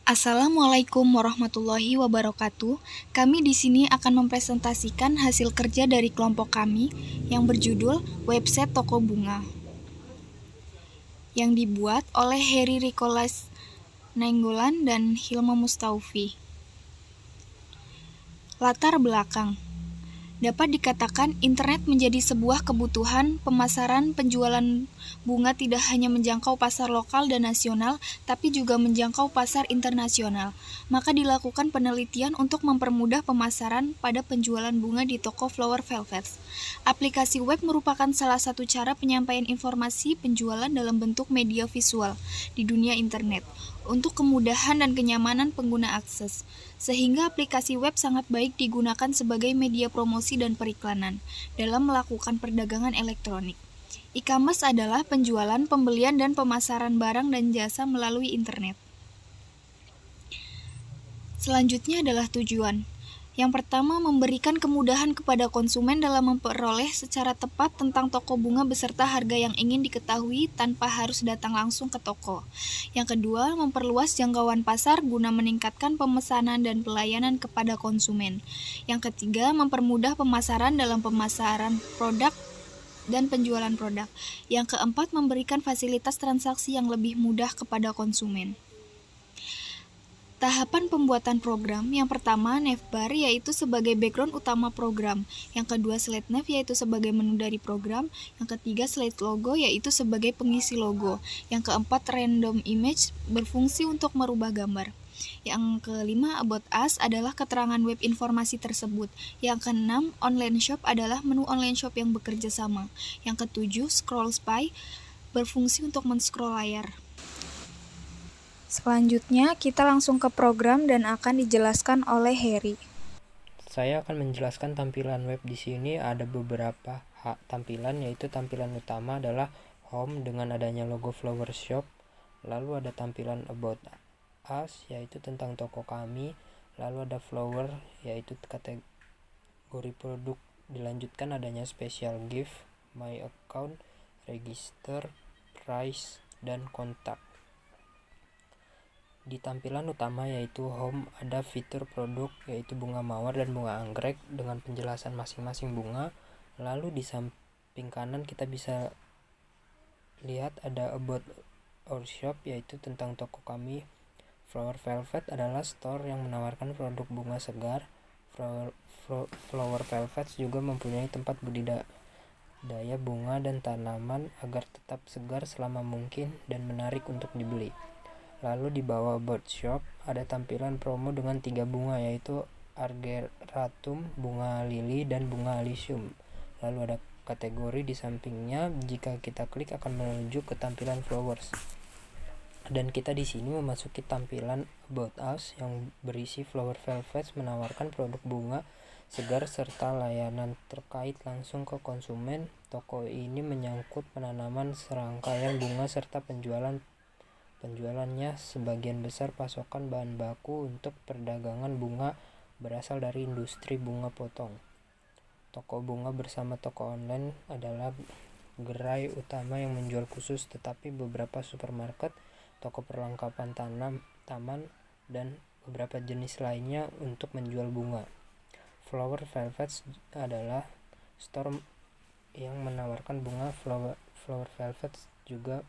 Assalamualaikum warahmatullahi wabarakatuh. Kami di sini akan mempresentasikan hasil kerja dari kelompok kami yang berjudul Website Toko Bunga yang dibuat oleh Heri Rikolas Nainggolan dan Hilma Mustaufi. Latar belakang. Dapat dikatakan internet menjadi sebuah kebutuhan. Pemasaran penjualan bunga tidak hanya menjangkau pasar lokal dan nasional, tapi juga menjangkau pasar internasional. Maka dilakukan penelitian untuk mempermudah pemasaran pada penjualan bunga di toko Flower Velvet. Aplikasi web merupakan salah satu cara penyampaian informasi penjualan dalam bentuk media visual di dunia internet untuk kemudahan dan kenyamanan pengguna akses, sehingga aplikasi web sangat baik digunakan sebagai media promosi dan periklanan dalam melakukan perdagangan elektronik. E-commerce adalah penjualan, pembelian, dan pemasaran barang dan jasa melalui internet. Selanjutnya adalah tujuan. Yang pertama, memberikan kemudahan kepada konsumen dalam memperoleh secara tepat tentang toko bunga beserta harga yang ingin diketahui tanpa harus datang langsung ke toko. Yang kedua, memperluas jangkauan pasar guna meningkatkan pemesanan dan pelayanan kepada konsumen. Yang ketiga, mempermudah pemasaran dalam pemasaran produk dan penjualan produk. Yang keempat, memberikan fasilitas transaksi yang lebih mudah kepada konsumen. Tahapan pembuatan program. Yang pertama, navbar, yaitu sebagai background utama program. Yang kedua, slide nav, yaitu sebagai menu dari program. Yang ketiga, slide logo, yaitu sebagai pengisi logo. Yang keempat, random image, berfungsi untuk merubah gambar. Yang kelima, about us, adalah keterangan web informasi tersebut. Yang keenam, online shop, adalah menu online shop yang bekerja sama. Yang ketujuh, scroll spy, berfungsi untuk men-scroll layar. Selanjutnya, kita langsung ke program dan akan dijelaskan oleh Heri. Saya akan menjelaskan tampilan web di sini. Ada beberapa tampilan, yaitu tampilan utama adalah home dengan adanya logo flower shop. Lalu ada tampilan about us, yaitu tentang toko kami. Lalu ada flower, yaitu kategori produk. Dilanjutkan adanya special gift, my account, register, price, dan kontak. Di tampilan utama yaitu home ada fitur produk yaitu bunga mawar dan bunga anggrek dengan penjelasan masing-masing bunga. Lalu di samping kanan kita bisa lihat ada about our shop yaitu tentang toko kami. Flower Velvet adalah store yang menawarkan produk bunga segar. Flower Velvet juga mempunyai tempat budidaya bunga dan tanaman agar tetap segar selama mungkin dan menarik untuk dibeli. Lalu di bawah about shop ada tampilan promo dengan 3 bunga yaitu Argeratum, bunga lili, dan bunga alyssum. Lalu ada kategori di sampingnya. Jika kita klik akan menuju ke tampilan flowers. Dan kita di sini memasuki tampilan about us yang berisi Flower Velvet menawarkan produk bunga segar serta layanan terkait langsung ke konsumen. Toko ini menyangkut penanaman serangkaian bunga serta penjualannya sebagian besar pasokan bahan baku untuk perdagangan bunga berasal dari industri bunga potong. Toko bunga bersama toko online adalah gerai utama yang menjual khusus, tetapi beberapa supermarket, toko perlengkapan taman, dan beberapa jenis lainnya untuk menjual bunga. Flower Velvet adalah store yang menawarkan bunga. Flower Velvet juga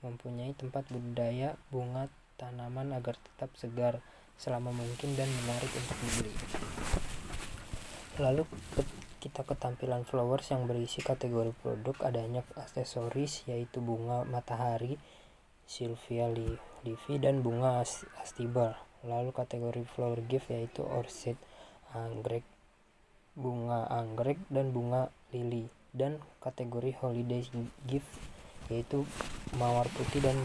mempunyai tempat budidaya bunga tanaman agar tetap segar selama mungkin dan menarik untuk dibeli. Lalu kita ke tampilan flowers yang berisi kategori produk. Adanya aksesoris yaitu bunga matahari, Sylvia Livy, dan bunga astibal. Lalu kategori flower gift yaitu orchid, bunga anggrek, dan bunga lili. Dan kategori holiday gift yaitu mawar putih dan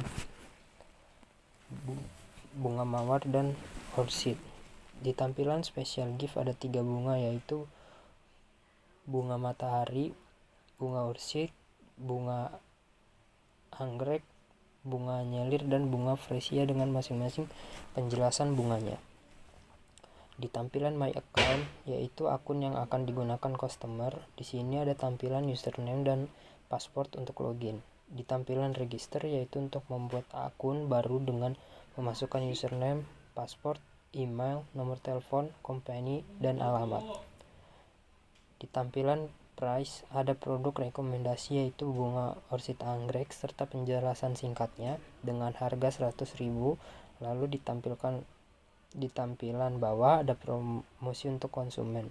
bunga mawar dan orchid. Di tampilan special gift ada 3 bunga yaitu bunga matahari, bunga orchid, bunga anggrek, bunga nyelir, dan bunga fresia dengan masing-masing penjelasan bunganya. Di tampilan my account yaitu akun yang akan digunakan customer. Di sini ada tampilan username dan password untuk login. Di tampilan register yaitu untuk membuat akun baru dengan memasukkan username, paspor, email, nomor telepon, company, dan alamat. Di tampilan price ada produk rekomendasi yaitu bunga orchid anggrek serta penjelasan singkatnya dengan harga 100.000. Lalu di tampilan bawah ada promosi untuk konsumen.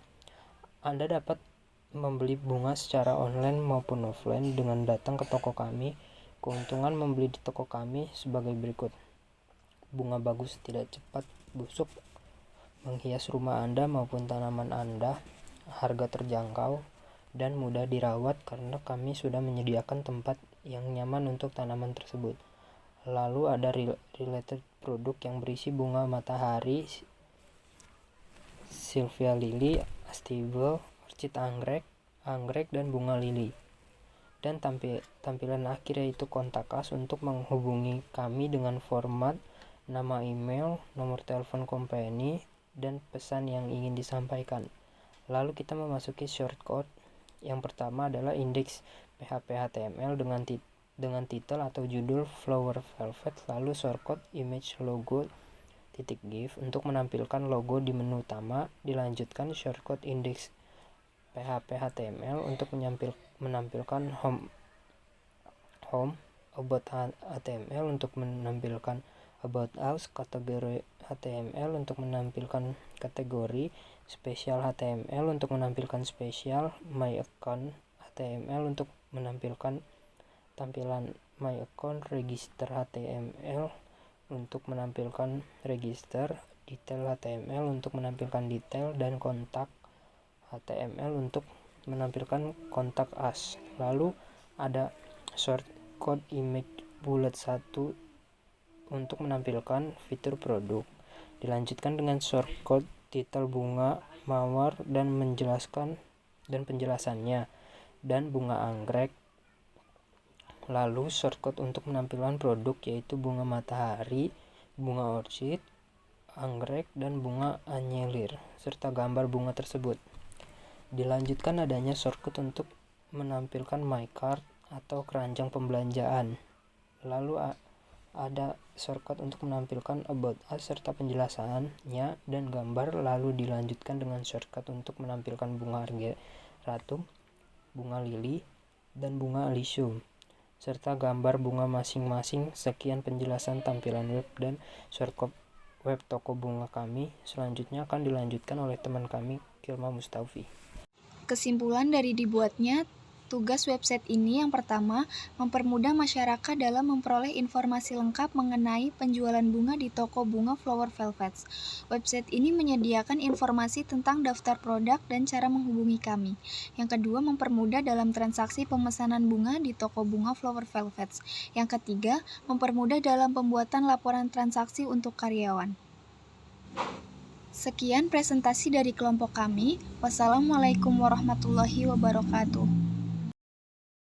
Anda dapat membeli bunga secara online maupun offline dengan datang ke toko kami. Keuntungan membeli di toko kami sebagai berikut. Bunga bagus tidak cepat busuk, menghias rumah Anda maupun tanaman Anda, harga terjangkau, dan mudah dirawat karena kami sudah menyediakan tempat yang nyaman untuk tanaman tersebut. Lalu ada related produk yang berisi bunga matahari, Sylvia lily, astibel, orchid anggrek, dan bunga lili. Dan tampilan akhir yaitu kontak us untuk menghubungi kami dengan format nama email, nomor telepon company, dan pesan yang ingin disampaikan. Lalu kita memasuki shortcode. Yang pertama adalah indeks PHP HTML dengan titel atau judul Flower Velvet, lalu shortcode image logo .gif untuk menampilkan logo di menu utama. Dilanjutkan shortcode indeks PHP HTML untuk menampilkan home, about HTML untuk menampilkan about us, kategori HTML untuk menampilkan kategori, spesial HTML untuk menampilkan spesial, my account HTML untuk menampilkan tampilan my account, register HTML untuk menampilkan register, detail HTML untuk menampilkan detail, dan kontak HTML untuk menampilkan kontak us. Lalu ada shortcode image bullet 1 untuk menampilkan fitur produk. Dilanjutkan dengan shortcode titel bunga mawar dan penjelasannya, dan bunga anggrek. Lalu shortcode untuk menampilkan produk yaitu bunga matahari, bunga orchid anggrek, dan bunga anyelir serta gambar bunga tersebut. Dilanjutkan adanya shortcode untuk menampilkan my cart atau keranjang pembelanjaan. Lalu ada shortcode untuk menampilkan about us serta penjelasannya dan gambar. Lalu dilanjutkan dengan shortcode untuk menampilkan bunga argyratum, bunga lili, dan bunga alyssum serta gambar bunga masing-masing. Sekian penjelasan tampilan web dan shortcode web toko bunga kami. Selanjutnya akan dilanjutkan oleh teman kami, Kilma Mustaufi. Kesimpulan dari dibuatnya tugas website ini yang pertama, mempermudah masyarakat dalam memperoleh informasi lengkap mengenai penjualan bunga di toko bunga Flower Velvets. Website ini menyediakan informasi tentang daftar produk dan cara menghubungi kami. Yang kedua, mempermudah dalam transaksi pemesanan bunga di toko bunga Flower Velvets. Yang ketiga, mempermudah dalam pembuatan laporan transaksi untuk karyawan. Sekian presentasi dari kelompok kami. Wassalamualaikum warahmatullahi wabarakatuh.